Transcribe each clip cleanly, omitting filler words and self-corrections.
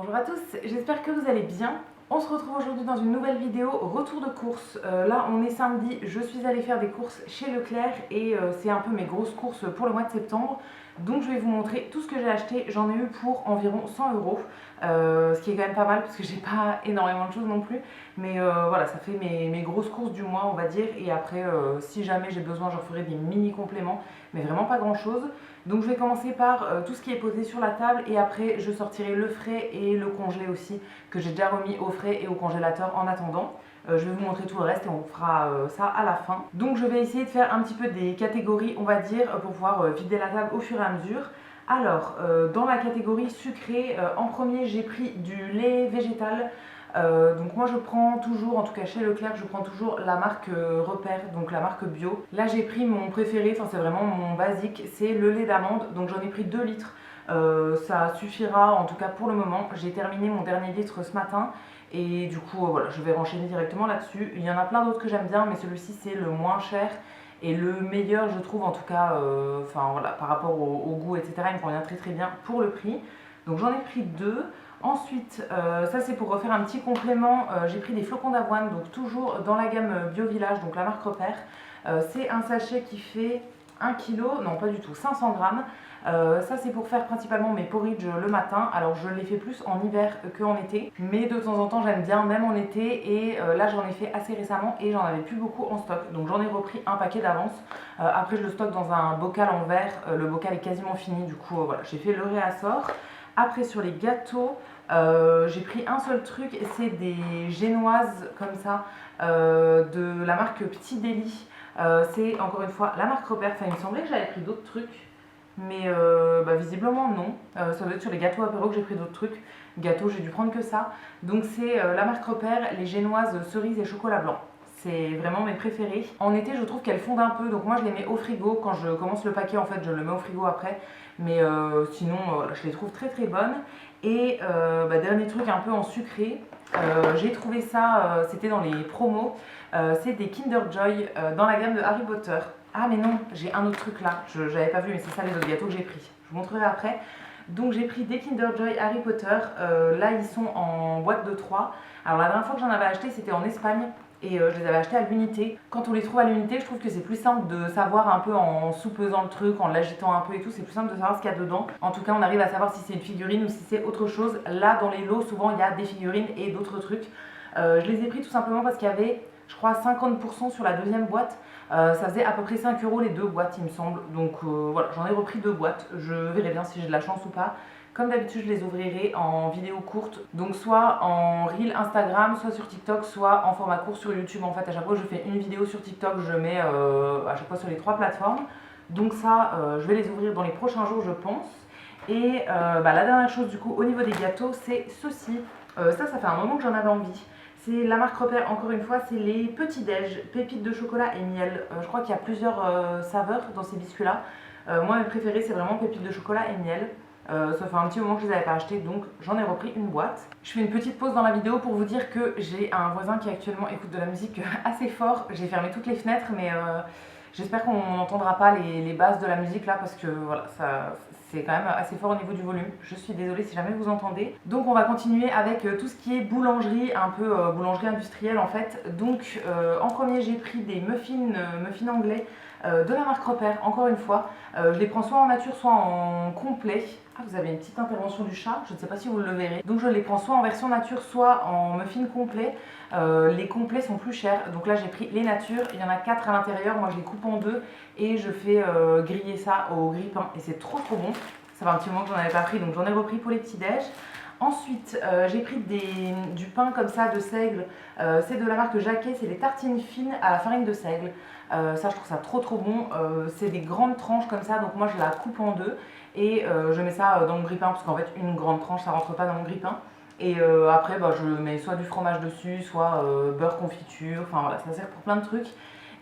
Bonjour à tous, j'espère que vous allez bien. On se retrouve aujourd'hui dans une nouvelle vidéo retour de course. Là on est samedi, je suis allée faire des courses chez Leclerc et c'est un peu mes grosses courses pour le mois de septembre. Donc je vais vous montrer tout ce que j'ai acheté. J'en ai eu pour environ 100 euros, ce qui est quand même pas mal parce que j'ai pas énormément de choses non plus. Mais voilà, ça fait mes grosses courses du mois on va dire. Et après si jamais j'ai besoin je ferai des mini compléments, mais vraiment pas grand chose. Donc je vais commencer par tout ce qui est posé sur la table et après je sortirai le frais et le congelé aussi que j'ai déjà remis au frais et au congélateur en attendant. Je vais vous montrer tout le reste et on fera ça à la fin. Donc je vais essayer de faire un petit peu des catégories on va dire pour pouvoir vider la table au fur et à mesure. Alors dans la catégorie sucré, en premier j'ai pris du lait végétal. Donc moi je prends toujours, en tout cas chez Leclerc, je prends toujours la marque Repère, donc la marque bio. Là j'ai pris mon préféré, enfin c'est vraiment mon basique, c'est le lait d'amande, donc j'en ai pris 2 litres. Ça suffira en tout cas pour le moment. J'ai terminé mon dernier litre ce matin et du coup voilà, je vais renchaîner directement là-dessus. Il y en a plein d'autres que j'aime bien, mais celui-ci c'est le moins cher et le meilleur je trouve en tout cas, enfin voilà, par rapport au goût etc. Il me convient très très bien pour le prix. Donc j'en ai pris 2. Ensuite, ça c'est pour refaire un petit complément, j'ai pris des flocons d'avoine, donc toujours dans la gamme Bio Village, donc la marque Repère. C'est un sachet qui fait 1 kg, non pas du tout, 500 grammes. Ça c'est pour faire principalement mes porridge le matin. Alors je les fais plus en hiver qu'en été, mais de temps en temps j'aime bien même en été. Et là j'en ai fait assez récemment et j'en avais plus beaucoup en stock, donc j'en ai repris un paquet d'avance. Après je le stocke dans un bocal en verre, le bocal est quasiment fini, du coup voilà, j'ai fait le réassort. Après sur les gâteaux, j'ai pris un seul truc et c'est des génoises comme ça de la marque Petit Délit. C'est encore une fois la marque Repère. Enfin, il me semblait que j'avais pris d'autres trucs, mais visiblement non. Ça doit être sur les gâteaux apéro que j'ai pris d'autres trucs. Gâteaux, j'ai dû prendre que ça. Donc c'est la marque Repère, les génoises cerises et chocolat blanc. C'est vraiment mes préférés. En été, je trouve qu'elles fondent un peu, donc moi je les mets au frigo. Quand je commence le paquet, en fait, je le mets au frigo après. Mais sinon, je les trouve très très bonnes. Et dernier truc un peu en sucré, j'ai trouvé ça, c'était dans les promos. C'est des Kinder Joy dans la gamme de Harry Potter. Ah mais non, j'ai un autre truc là, je n'avais pas vu, mais c'est ça les autres gâteaux que j'ai pris. Je vous montrerai après. Donc j'ai pris des Kinder Joy Harry Potter. Là ils sont en boîte de 3. Alors la dernière fois que j'en avais acheté c'était en Espagne. Et je les avais achetés à l'unité. Quand on les trouve à l'unité, je trouve que c'est plus simple de savoir un peu en sous-pesant le truc, en l'agitant un peu et tout, c'est plus simple de savoir ce qu'il y a dedans. En tout cas, on arrive à savoir si c'est une figurine ou si c'est autre chose. Là, dans les lots, souvent, il y a des figurines et d'autres trucs. Je les ai pris tout simplement parce qu'il y avait, je crois, 50% sur la deuxième boîte. Ça faisait à peu près 5 euros les 2 boîtes, il me semble. Donc voilà, j'en ai repris 2 boîtes. Je verrai bien si j'ai de la chance ou pas. Comme d'habitude, je les ouvrirai en vidéo courte, donc soit en reel Instagram, soit sur TikTok, soit en format court sur YouTube. En fait, à chaque fois que je fais une vidéo sur TikTok, je mets à chaque fois sur les 3 plateformes. Donc ça, je vais les ouvrir dans les prochains jours, je pense. Et la dernière chose, du coup, au niveau des gâteaux, c'est ceci. Ça fait un moment que j'en avais envie. C'est la marque Repère, encore une fois, c'est les petits déj, pépites de chocolat et miel. Je crois qu'il y a plusieurs saveurs dans ces biscuits-là. Moi, mes préférés, c'est vraiment pépites de chocolat et miel. Ça fait un petit moment que je les avais pas achetés, donc j'en ai repris une boîte. Je fais une petite pause dans la vidéo pour vous dire que j'ai un voisin qui actuellement écoute de la musique assez fort. J'ai fermé toutes les fenêtres, mais j'espère qu'on n'entendra pas les basses de la musique là, parce que voilà, c'est quand même assez fort au niveau du volume. Je suis désolée si jamais vous entendez. Donc on va continuer avec tout ce qui est boulangerie, un peu boulangerie industrielle en fait. Donc en premier j'ai pris des muffins anglais de la marque Repère, encore une fois. Je les prends soit en nature, soit en complet. Ah, vous avez une petite intervention du chat, je ne sais pas si vous le verrez. Donc je les prends soit en version nature, soit en muffin complet. Les complets sont plus chers, donc là j'ai pris les natures. Il y en a 4 à l'intérieur, moi je les coupe en 2 et je fais griller ça au grille-pain. Et c'est trop trop bon. Ça fait un petit moment que j'en avais pas pris, donc j'en ai repris pour les petits déj. Ensuite, j'ai pris du pain comme ça de seigle. C'est de la marque Jacquet, c'est les tartines fines à la farine de seigle. Ça, je trouve ça trop trop bon. C'est des grandes tranches comme ça, donc moi je la coupe en 2 et je mets ça dans mon grille-pain parce qu'en fait, une grande tranche ça rentre pas dans mon grille-pain. Et après, je mets soit du fromage dessus, soit beurre confiture. Enfin voilà, ça sert pour plein de trucs.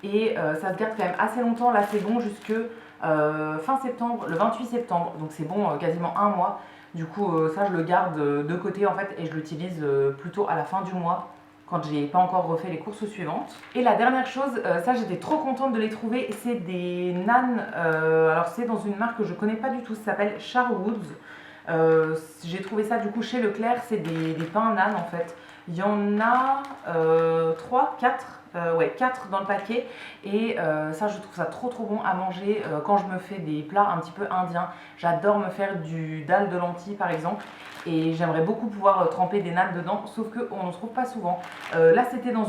Et ça se garde quand même assez longtemps. Là, c'est bon jusque fin septembre, le 28 septembre. Donc c'est bon quasiment un mois. Du coup, ça, je le garde de côté en fait et je l'utilise plutôt à la fin du mois quand j'ai pas encore refait les courses suivantes. Et la dernière chose, ça j'étais trop contente de les trouver, c'est des nanes. Alors c'est dans une marque que je connais pas du tout, ça s'appelle Sharwoods. J'ai trouvé ça du coup chez Leclerc, c'est des pains nan en fait. Il y en a 3, 4, ouais, 4 dans le paquet. Et ça, je trouve ça trop bon à manger quand je me fais des plats un petit peu indiens. J'adore me faire du dalle de lentilles par exemple. Et j'aimerais beaucoup pouvoir tremper des nanes dedans, sauf qu'on ne se trouve pas souvent. Là, c'était dans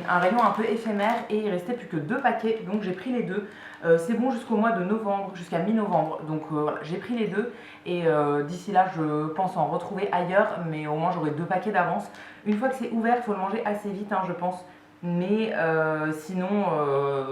un rayon un peu éphémère et il restait plus que 2 paquets, donc j'ai pris les deux. C'est bon jusqu'au mois de novembre, jusqu'à mi-novembre, donc voilà, j'ai pris les deux. Et d'ici là, je pense en retrouver ailleurs, mais au moins j'aurai 2 paquets d'avance. Une fois que c'est ouvert, il faut le manger assez vite, hein, je pense. Mais sinon,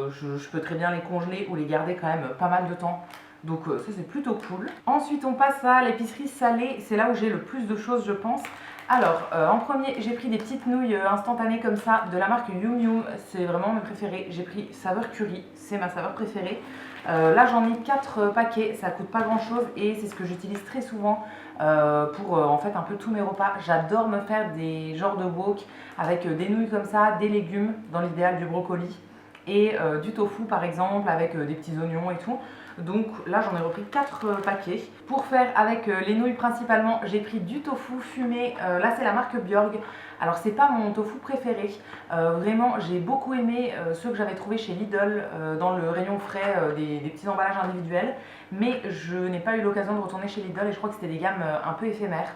je peux très bien les congeler ou les garder quand même pas mal de temps. Donc ça c'est plutôt cool. Ensuite on passe à l'épicerie salée, c'est là où j'ai le plus de choses je pense. Alors en premier j'ai pris des petites nouilles instantanées comme ça de la marque Yum Yum, c'est vraiment mes préférés. J'ai pris saveur curry, c'est ma saveur préférée. Là j'en ai 4 paquets, ça coûte pas grand chose et c'est ce que j'utilise très souvent pour en fait un peu tous mes repas. J'adore me faire des genres de wok avec des nouilles comme ça, des légumes, dans l'idéal du brocoli et du tofu par exemple avec des petits oignons et tout. Donc là j'en ai repris 4 paquets. Pour faire avec les nouilles principalement, j'ai pris du tofu fumé. Là c'est la marque Björg. Alors c'est pas mon tofu préféré. Vraiment j'ai beaucoup aimé ceux que j'avais trouvés chez Lidl dans le rayon frais des petits emballages individuels. Mais je n'ai pas eu l'occasion de retourner chez Lidl et je crois que c'était des gammes un peu éphémères.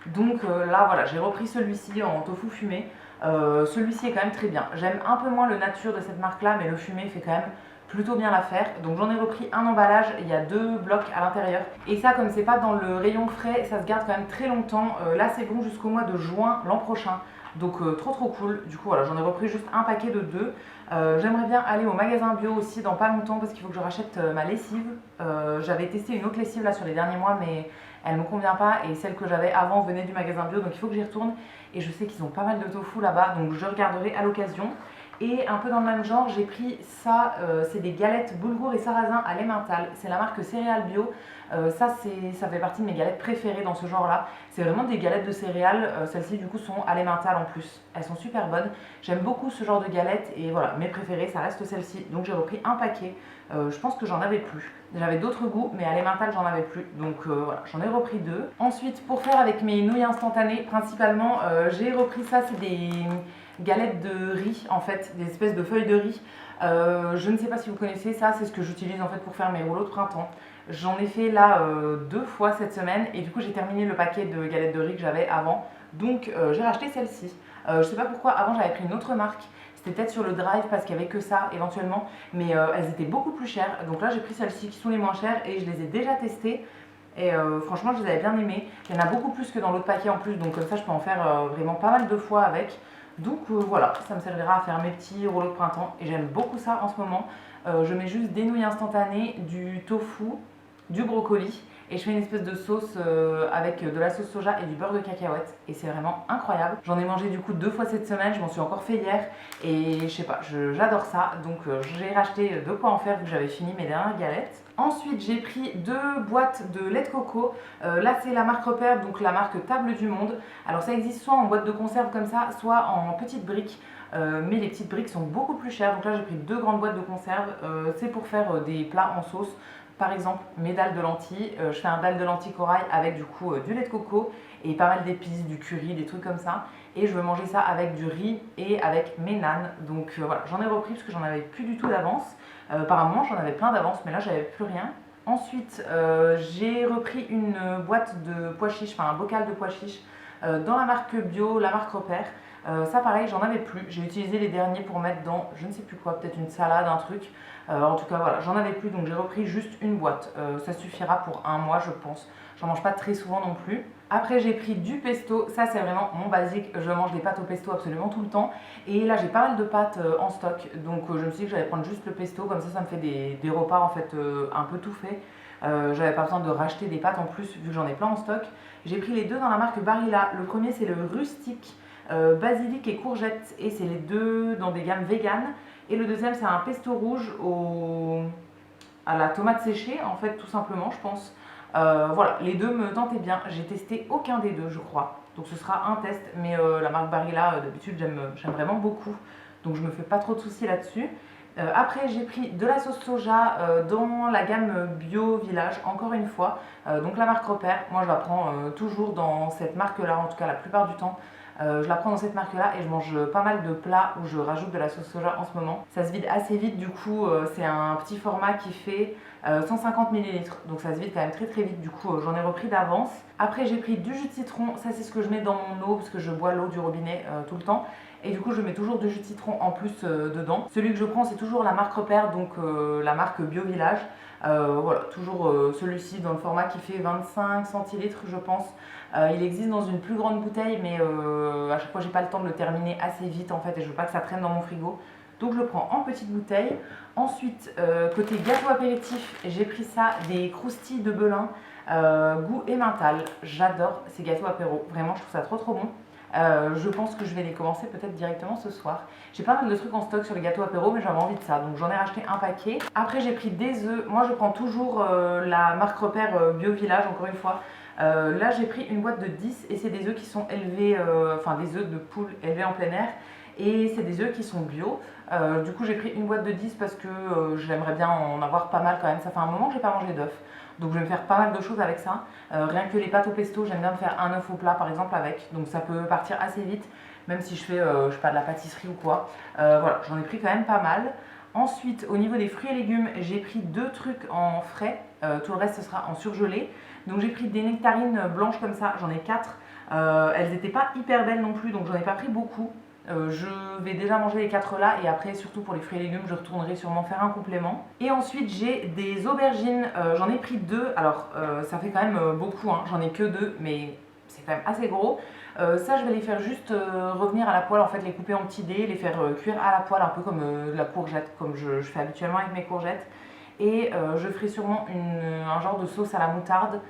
Donc là voilà, j'ai repris celui-ci en tofu fumé. Celui-ci est quand même très bien. J'aime un peu moins le nature de cette marque là, mais le fumé fait quand même plutôt bien l'affaire. Donc j'en ai repris un emballage, il y a 2 blocs à l'intérieur. Et ça, comme c'est pas dans le rayon frais, ça se garde quand même très longtemps. Là c'est bon jusqu'au mois de juin l'an prochain. Donc trop cool. Du coup voilà, j'en ai repris juste un paquet de 2. J'aimerais bien aller au magasin bio aussi dans pas longtemps parce qu'il faut que je rachète ma lessive. J'avais testé une autre lessive là sur les derniers mois mais elle me convient pas et celle que j'avais avant venait du magasin bio donc il faut que j'y retourne. Et je sais qu'ils ont pas mal de tofu là-bas donc je regarderai à l'occasion. Et un peu dans le même genre, j'ai pris ça, c'est des galettes boulgour et sarrasin à l'emmental. C'est la marque Céréales Bio. Ça fait partie de mes galettes préférées dans ce genre-là. C'est vraiment des galettes de céréales. Celles-ci, du coup, sont à l'emmental en plus. Elles sont super bonnes. J'aime beaucoup ce genre de galettes. Et voilà, mes préférées, ça reste celles-ci. Donc j'ai repris un paquet. Je pense que j'en avais plus. J'avais d'autres goûts, mais à l'emmental, j'en avais plus. Donc voilà, j'en ai repris 2. Ensuite, pour faire avec mes nouilles instantanées, principalement, j'ai repris ça. C'est des galettes de riz en fait, des espèces de feuilles de riz. Je ne sais pas si vous connaissez ça, c'est ce que j'utilise en fait pour faire mes rouleaux de printemps. J'en ai fait là 2 fois cette semaine et du coup j'ai terminé le paquet de galettes de riz que j'avais avant. Donc j'ai racheté celle-ci. Je sais pas pourquoi, avant j'avais pris une autre marque. C'était peut-être sur le Drive parce qu'il n'y avait que ça éventuellement, mais elles étaient beaucoup plus chères. Donc là j'ai pris celles-ci qui sont les moins chères et je les ai déjà testées. Et franchement je les avais bien aimées. Il y en a beaucoup plus que dans l'autre paquet en plus, donc comme ça je peux en faire vraiment pas mal de fois avec. Donc voilà, ça me servira à faire mes petits rouleaux de printemps et j'aime beaucoup ça en ce moment. Je mets juste des nouilles instantanées, du tofu, du brocoli et je fais une espèce de sauce avec de la sauce soja et du beurre de cacahuète et c'est vraiment incroyable. J'en ai mangé du coup 2 fois cette semaine, je m'en suis encore fait hier et je sais pas, j'adore ça. Donc j'ai racheté de quoi en faire vu que j'avais fini mes dernières galettes. Ensuite j'ai pris 2 boîtes de lait de coco. Là c'est la marque Repère, donc la marque Table du Monde. Alors ça existe soit en boîte de conserve comme ça, soit en petites briques. Mais les petites briques sont beaucoup plus chères. Donc là j'ai pris 2 grandes boîtes de conserve. C'est pour faire des plats en sauce. Par exemple mes dalles de lentilles. Je fais un dalle de lentilles corail avec du coup du lait de coco et pas mal d'épices, du curry, des trucs comme ça. Et je veux manger ça avec du riz et avec mes nanes. Donc voilà, j'en ai repris parce que j'en avais plus du tout d'avance. Apparemment j'en avais plein d'avance mais là j'avais plus rien. Ensuite j'ai repris une boîte de pois chiches, enfin un bocal de pois chiches dans la marque bio, la marque Repère. Ça pareil j'en avais plus, j'ai utilisé les derniers pour mettre dans je ne sais plus quoi, peut-être une salade, un truc. En tout cas voilà, j'en avais plus donc j'ai repris juste une boîte. Ça suffira pour un mois je pense. J'en mange pas très souvent non plus. Après j'ai pris du pesto, ça c'est vraiment mon basique, je mange des pâtes au pesto absolument tout le temps. Et là j'ai pas mal de pâtes en stock, donc je me suis dit que j'allais prendre juste le pesto, comme ça me fait des repas en fait un peu tout fait. J'avais pas besoin de racheter des pâtes en plus vu que j'en ai plein en stock. J'ai pris les 2 dans la marque Barilla, le premier c'est le rustique, basilic et courgette et c'est les 2 dans des gammes véganes. Et le deuxième c'est un pesto rouge à la tomate séchée en fait tout simplement je pense. Voilà, les 2 me tentaient bien, j'ai testé aucun des 2 je crois, donc ce sera un test, mais la marque Barilla d'habitude j'aime vraiment beaucoup, donc je me fais pas trop de soucis là-dessus. Après j'ai pris de la sauce soja dans la gamme Bio Village, encore une fois, Donc la marque Repère, moi je la prends toujours dans cette marque-là, en tout cas la plupart du temps. Je la prends dans cette marque-là et je mange pas mal de plats où je rajoute de la sauce soja en ce moment. Ça se vide assez vite, du coup c'est un petit format qui fait 150 ml. Donc ça se vide quand même très vite, du coup j'en ai repris d'avance. Après j'ai pris du jus de citron, ça c'est ce que je mets dans mon eau parce que je bois l'eau du robinet tout le temps. Et du coup je mets toujours du jus de citron en plus dedans. Celui que je prends c'est toujours la marque Repère, donc la marque Bio Village. Voilà, toujours celui-ci dans le format qui fait 25 centilitres je pense. Il existe dans une plus grande bouteille mais à chaque fois j'ai pas le temps de le terminer assez vite en fait et je veux pas que ça traîne dans mon frigo. Donc je le prends en petite bouteille. Ensuite côté gâteau apéritif, j'ai pris ça, des croustilles de Belin goût emmental. J'adore ces gâteaux apéro, vraiment je trouve ça trop bon. Je pense que je vais les commencer peut-être directement ce soir. J'ai pas mal de trucs en stock sur les gâteaux apéro mais j'avais envie de ça, donc j'en ai racheté un paquet. Après j'ai pris des œufs, moi je prends toujours la marque Repère Bio Village encore une fois. Là j'ai pris une boîte de 10 et c'est des œufs qui sont élevés, enfin des œufs de poule élevés en plein air. Et c'est des œufs qui sont bio. Du coup j'ai pris une boîte de 10 parce que j'aimerais bien en avoir pas mal quand même. Ça fait un moment que j'ai pas mangé d'œufs. Donc je vais me faire pas mal de choses avec ça. Rien que les pâtes au pesto, j'aime bien me faire un œuf au plat par exemple avec. Donc ça peut partir assez vite, même si je fais je sais pas, de la pâtisserie ou quoi. Voilà, j'en ai pris quand même pas mal. Ensuite, au niveau des fruits et légumes, j'ai pris 2 trucs en frais. Tout le reste ce sera en surgelé. Donc j'ai pris des nectarines blanches comme ça, j'en ai 4. Elles n'étaient pas hyper belles non plus, donc j'en ai pas pris beaucoup. Je vais déjà manger les 4 là et après surtout pour les fruits et légumes je retournerai sûrement faire un complément. Et ensuite j'ai des aubergines, j'en ai pris 2, alors ça fait quand même beaucoup, hein. J'en ai que 2 mais c'est quand même assez gros. Ça je vais les faire juste revenir à la poêle, en fait les couper en petits dés, les faire cuire à la poêle un peu comme de la courgette, comme je fais habituellement avec mes courgettes. Et je ferai sûrement un genre de sauce à la moutarde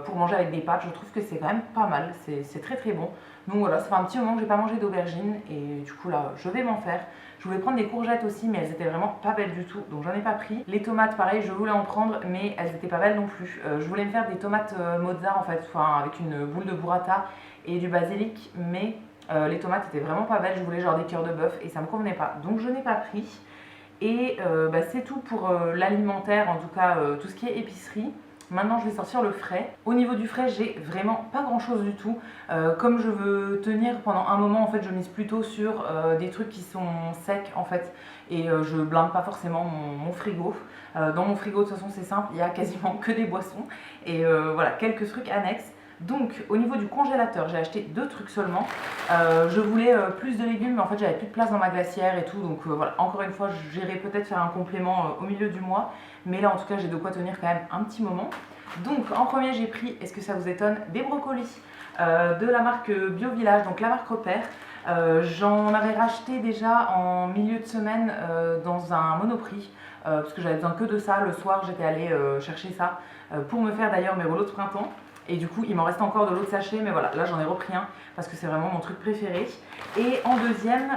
pour manger avec des pâtes. Je trouve que c'est quand même pas mal, c'est très bon. Donc voilà, ça fait un petit moment que j'ai pas mangé d'aubergine et du coup là je vais m'en faire. Je voulais prendre des courgettes aussi mais elles étaient vraiment pas belles du tout, donc j'en ai pas pris. Les tomates pareil, je voulais en prendre mais elles étaient pas belles non plus. Je voulais me faire des tomates mozza en fait, enfin avec une boule de burrata et du basilic, mais les tomates étaient vraiment pas belles. Je voulais genre des cœurs de bœuf et ça me convenait pas, donc je n'ai pas pris. Et c'est tout pour l'alimentaire, en tout cas tout ce qui est épicerie. Maintenant je vais sortir le frais. Au niveau du frais j'ai vraiment pas grand chose du tout. Comme je veux tenir pendant un moment, en fait je mise plutôt sur des trucs qui sont secs en fait. Et je blinde pas forcément mon frigo. Dans mon frigo de toute façon c'est simple, il y a quasiment que des boissons. Et voilà, quelques trucs annexes. Donc au niveau du congélateur, j'ai acheté 2 trucs seulement. Je voulais plus de légumes mais en fait j'avais plus de place dans ma glacière et tout. Donc voilà, encore une fois j'irai peut-être faire un complément au milieu du mois. Mais là en tout cas j'ai de quoi tenir quand même un petit moment. Donc en premier j'ai pris, est-ce que ça vous étonne, des brocolis de la marque Bio Village, donc la marque Repère. J'en avais racheté déjà en milieu de semaine dans un Monoprix. Parce que j'avais besoin que de ça. Le soir j'étais allée chercher ça pour me faire d'ailleurs mes rouleaux de printemps. Et du coup il m'en reste encore de l'autre sachet, mais voilà, là j'en ai repris un parce que c'est vraiment mon truc préféré. Et en deuxième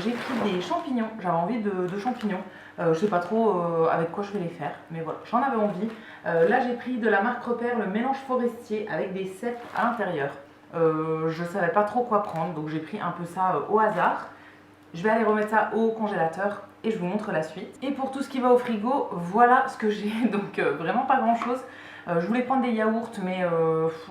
j'ai pris des champignons, j'avais envie de champignons. Je sais pas trop avec quoi je vais les faire, mais voilà, j'en avais envie. Là j'ai pris de la marque Repère le mélange forestier avec des cèpes à l'intérieur. Je savais pas trop quoi prendre, donc j'ai pris un peu ça au hasard. Je vais aller remettre ça au congélateur et je vous montre la suite. Et pour tout ce qui va au frigo, voilà ce que j'ai, donc vraiment pas grand chose. Je voulais prendre des yaourts mais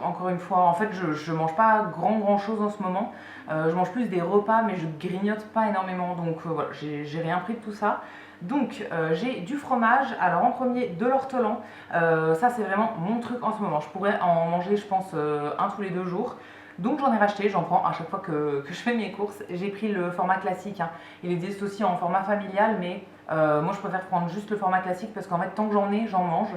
encore une fois en fait je mange pas grand chose en ce moment. Je mange plus des repas mais je grignote pas énormément, donc voilà, j'ai rien pris de tout ça. Donc j'ai du fromage, alors en premier de l'ortolan, ça c'est vraiment mon truc en ce moment. Je pourrais en manger je pense un tous les 2 jours. Donc j'en ai racheté, j'en prends à chaque fois que je fais mes courses. J'ai pris le format classique, hein. Il existe aussi en format familial mais moi je préfère prendre juste le format classique parce qu'en fait tant que j'en ai, j'en mange.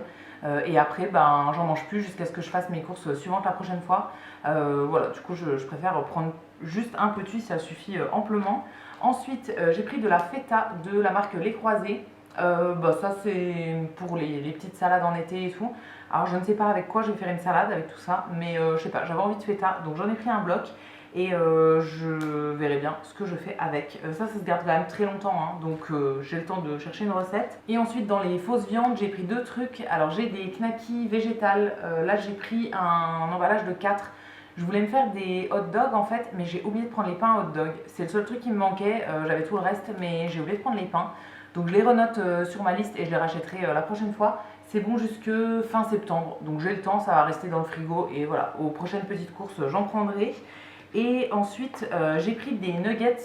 Et après ben j'en mange plus jusqu'à ce que je fasse mes courses suivantes la prochaine fois. Voilà, du coup je préfère prendre juste un petit, ça suffit amplement. Ensuite j'ai pris de la feta de la marque Les Croisés. Ça c'est pour les petites salades en été et tout. Alors je ne sais pas avec quoi je vais faire une salade avec tout ça, mais je sais pas, j'avais envie de feta donc j'en ai pris un bloc. Et je verrai bien ce que je fais avec. Ça se garde quand même très longtemps, hein, donc j'ai le temps de chercher une recette. Et ensuite dans les fausses viandes j'ai pris 2 trucs. Alors j'ai des knackis végétales, là j'ai pris un emballage de 4. Je voulais me faire des hot dogs en fait, mais j'ai oublié de prendre les pains hot dog. C'est le seul truc qui me manquait, j'avais tout le reste mais j'ai oublié de prendre les pains. Donc je les renote sur ma liste et je les rachèterai la prochaine fois. C'est bon jusque fin septembre, donc j'ai le temps, ça va rester dans le frigo et voilà, aux prochaines petites courses j'en prendrai. Et ensuite j'ai pris des nuggets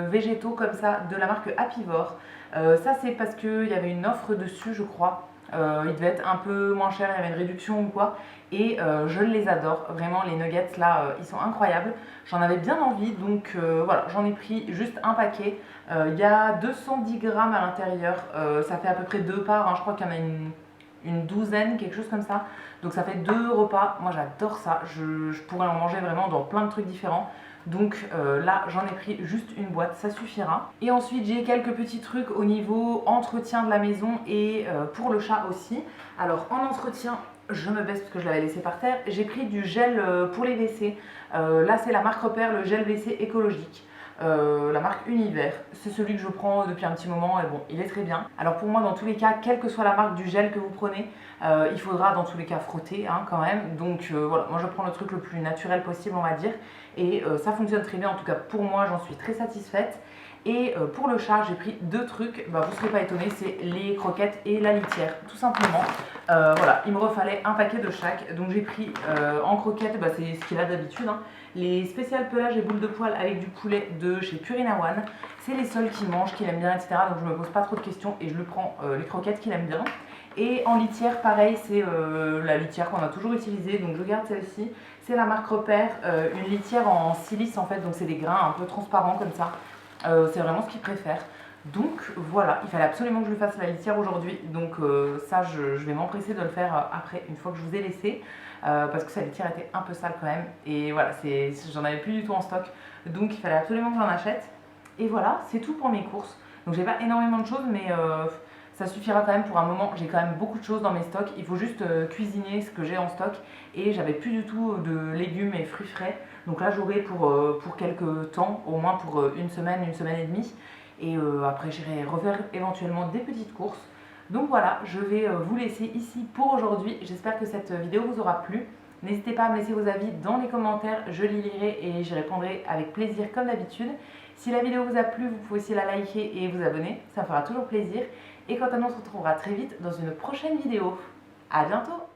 végétaux comme ça de la marque Apivore. Ça c'est parce qu'il y avait une offre dessus je crois. Il devait être un peu moins cher, il y avait une réduction ou quoi. Et je les adore, vraiment les nuggets là ils sont incroyables. J'en avais bien envie donc voilà, j'en ai pris juste un paquet. Il y a 210 grammes à l'intérieur, ça fait à peu près deux parts, hein. Je crois qu'il y en a une douzaine, quelque chose comme ça. Donc ça fait deux repas, moi j'adore ça, je pourrais en manger vraiment dans plein de trucs différents. Donc là j'en ai pris juste une boîte, ça suffira. Et ensuite j'ai quelques petits trucs au niveau entretien de la maison et pour le chat aussi. Alors en entretien, je me baisse parce que je l'avais laissé par terre, j'ai pris du gel pour les WC. Là c'est la marque Repère, le gel WC écologique. La marque Univers, c'est celui que je prends depuis un petit moment et bon, il est très bien. Alors pour moi, dans tous les cas, quelle que soit la marque du gel que vous prenez, il faudra dans tous les cas frotter hein, quand même. Donc voilà, moi je prends le truc le plus naturel possible, on va dire. Et ça fonctionne très bien, en tout cas pour moi, j'en suis très satisfaite. Et pour le chat, j'ai pris deux trucs, bah, vous ne serez pas étonnés, c'est les croquettes et la litière, tout simplement. Voilà, il me refallait un paquet de chaque, donc j'ai pris en croquettes, bah, c'est ce qu'il a d'habitude, hein, les spéciales pelage et boules de poil avec du poulet de chez Purina One. C'est les seuls qu'il mange, qu'il aime bien, etc. Donc je me pose pas trop de questions et je lui prends les croquettes qu'il aime bien. Et en litière, pareil, c'est la litière qu'on a toujours utilisée, donc je garde celle-ci. C'est la marque Repère, une litière en silice en fait, donc c'est des grains un peu transparents comme ça. C'est vraiment ce qu'il préfère. Donc voilà, il fallait absolument que je lui fasse la litière aujourd'hui. Donc ça, je vais m'empresser de le faire après, une fois que je vous ai laissé. Parce que sa litière était un peu sale quand même. Et voilà, j'en avais plus du tout en stock. Donc il fallait absolument que j'en achète. Et voilà, c'est tout pour mes courses. Donc j'ai pas énormément de choses, mais ça suffira quand même pour un moment. J'ai quand même beaucoup de choses dans mes stocks. Il faut juste cuisiner ce que j'ai en stock. Et j'avais plus du tout de légumes et fruits frais. Donc là, j'aurai pour quelques temps, au moins pour une semaine et demie. Et après, j'irai refaire éventuellement des petites courses. Donc voilà, je vais vous laisser ici pour aujourd'hui. J'espère que cette vidéo vous aura plu. N'hésitez pas à me laisser vos avis dans les commentaires, je les lirai et j'y répondrai avec plaisir comme d'habitude. Si la vidéo vous a plu, vous pouvez aussi la liker et vous abonner, ça me fera toujours plaisir. Et quant à nous, on se retrouvera très vite dans une prochaine vidéo. A bientôt!